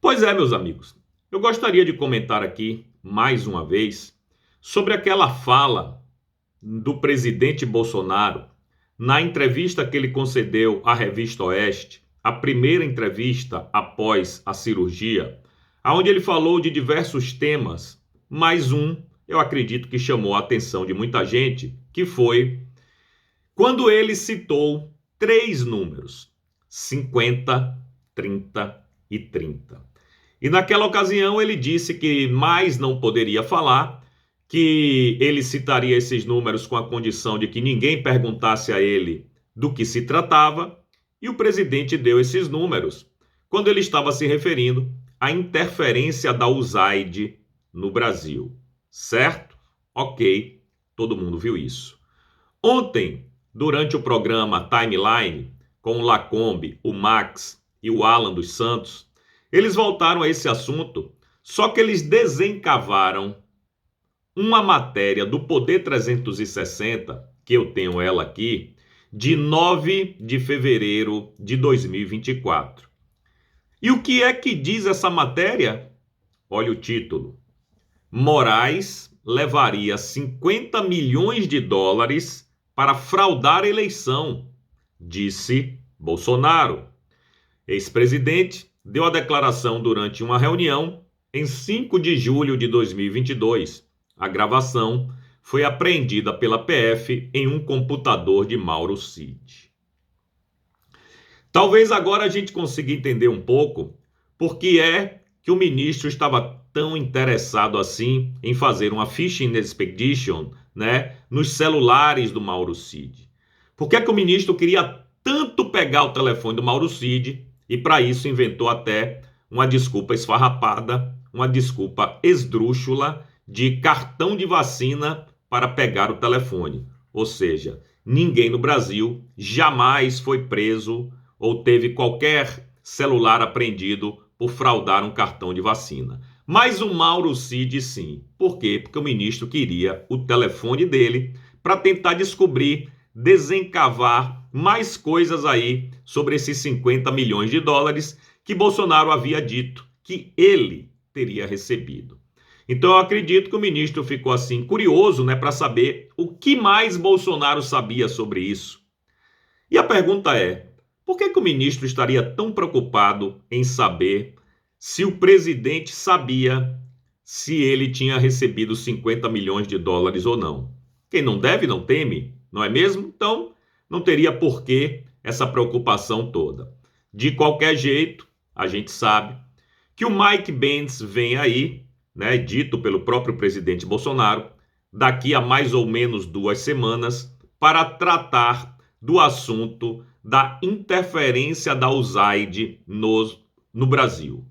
Pois é, meus amigos, eu gostaria de comentar aqui, mais uma vez, sobre aquela fala do presidente Bolsonaro na entrevista que ele concedeu à Revista Oeste, a primeira entrevista após a cirurgia, onde ele falou de diversos temas, mas eu acredito que chamou a atenção de muita gente, que foi quando ele citou três números: 50, 30 e 30. E naquela ocasião ele disse que mais não poderia falar, que ele citaria esses números com a condição de que ninguém perguntasse a ele do que se tratava, e o presidente deu esses números quando ele estava se referindo à interferência da USAID no Brasil. Certo? Ok, todo mundo viu isso. Ontem, durante o programa Timeline, com o Lacombe, o Max e o Alan dos Santos, eles voltaram a esse assunto, só que eles desencavaram uma matéria do Poder 360, que eu tenho ela aqui, de 9 de fevereiro de 2024. E o que é que diz essa matéria? Olha o título: Moraes levaria 50 milhões de dólares para fraudar a eleição, disse Bolsonaro. Ex-presidente deu a declaração durante uma reunião em 5 de julho de 2022. A gravação foi apreendida pela PF em um computador de Mauro Cid. Talvez agora a gente consiga entender um pouco por que é que o ministro estava tão interessado assim em fazer uma phishing expedition, nos celulares do Mauro Cid. Por que é que o ministro queria tanto pegar o telefone do Mauro Cid e para isso inventou até uma desculpa esfarrapada, uma desculpa esdrúxula de cartão de vacina para pegar o telefone? Ou seja, ninguém no Brasil jamais foi preso ou teve qualquer celular apreendido por fraudar um cartão de vacina. Mas o Mauro Cid sim. Por quê? Porque o ministro queria o telefone dele para tentar descobrir, desencavar mais coisas aí sobre esses 50 milhões de dólares que Bolsonaro havia dito que ele teria recebido. Então eu acredito que o ministro ficou assim curioso, para saber o que mais Bolsonaro sabia sobre isso. E a pergunta é: por que o ministro estaria tão preocupado em saber se o presidente sabia se ele tinha recebido 50 milhões de dólares ou não? Quem não deve não teme, não é mesmo? Então não teria por que essa preocupação toda. De qualquer jeito, a gente sabe que o Mike Pence vem aí, dito pelo próprio presidente Bolsonaro, daqui a mais ou menos 2 semanas, para tratar do assunto da interferência da USAID no Brasil.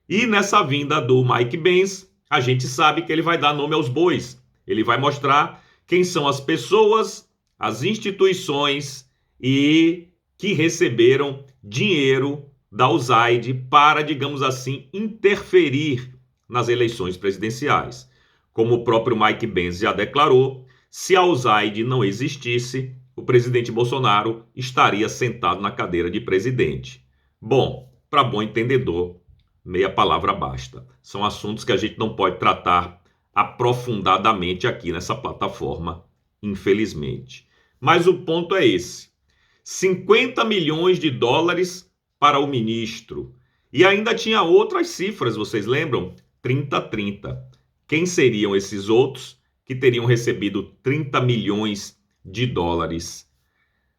E nessa vinda do Mike Pence, a gente sabe que ele vai dar nome aos bois. Ele vai mostrar quem são as pessoas, as instituições e que receberam dinheiro da USAID para, digamos assim, interferir nas eleições presidenciais. Como o próprio Mike Pence já declarou, se a USAID não existisse, o presidente Bolsonaro estaria sentado na cadeira de presidente. Bom, para bom entendedor, meia palavra basta. São assuntos que a gente não pode tratar aprofundadamente aqui nessa plataforma, infelizmente. Mas o ponto é esse: 50 milhões de dólares para o ministro. E ainda tinha outras cifras, vocês lembram? 30-30. Quem seriam esses outros que teriam recebido 30 milhões de dólares?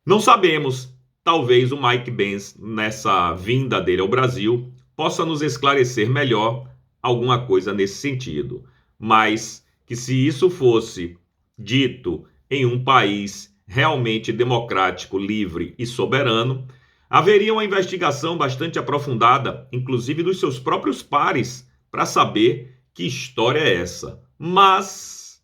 Não sabemos. Talvez o Mike Pence, nessa vinda dele ao Brasil, possa nos esclarecer melhor alguma coisa nesse sentido. Mas que se isso fosse dito em um país realmente democrático, livre e soberano, haveria uma investigação bastante aprofundada, inclusive dos seus próprios pares, para saber que história é essa. Mas,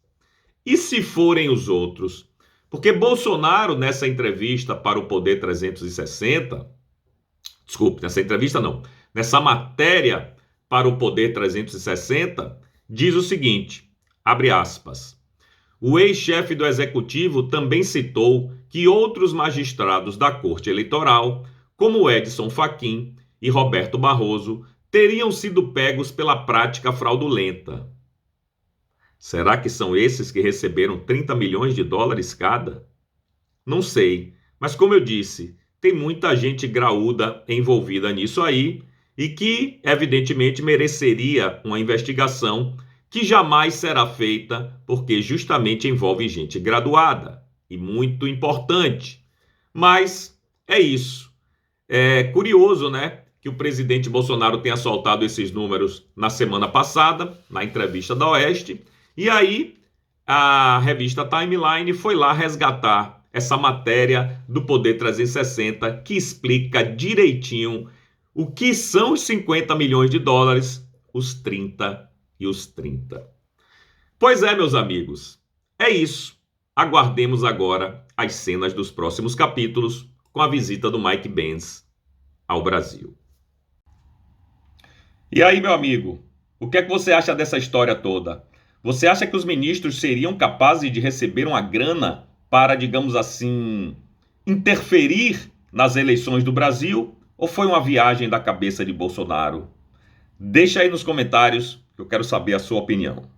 e se forem os outros? Porque Bolsonaro, nessa entrevista para o Poder 360, nessa matéria para o Poder 360, diz o seguinte, abre aspas: o ex-chefe do Executivo também citou que outros magistrados da Corte Eleitoral, como Edson Fachin e Roberto Barroso, teriam sido pegos pela prática fraudulenta. Será que são esses que receberam 30 milhões de dólares cada? Não sei, mas como eu disse, tem muita gente graúda envolvida nisso aí e que, evidentemente, mereceria uma investigação que jamais será feita porque justamente envolve gente graduada e muito importante. Mas é isso. É curioso, né, que o presidente Bolsonaro tenha soltado esses números na semana passada, na entrevista da Oeste, e aí a revista Timeline foi lá resgatar essa matéria do Poder 360 que explica direitinho o que são os 50 milhões de dólares, os 30 e os 30. Pois é, meus amigos, é isso. Aguardemos agora as cenas dos próximos capítulos com a visita do Mike Pence ao Brasil. E aí, meu amigo, o que é que você acha dessa história toda? Você acha que os ministros seriam capazes de receber uma grana para, digamos assim, interferir nas eleições do Brasil? Ou foi uma viagem da cabeça de Bolsonaro? Deixa aí nos comentários que eu quero saber a sua opinião.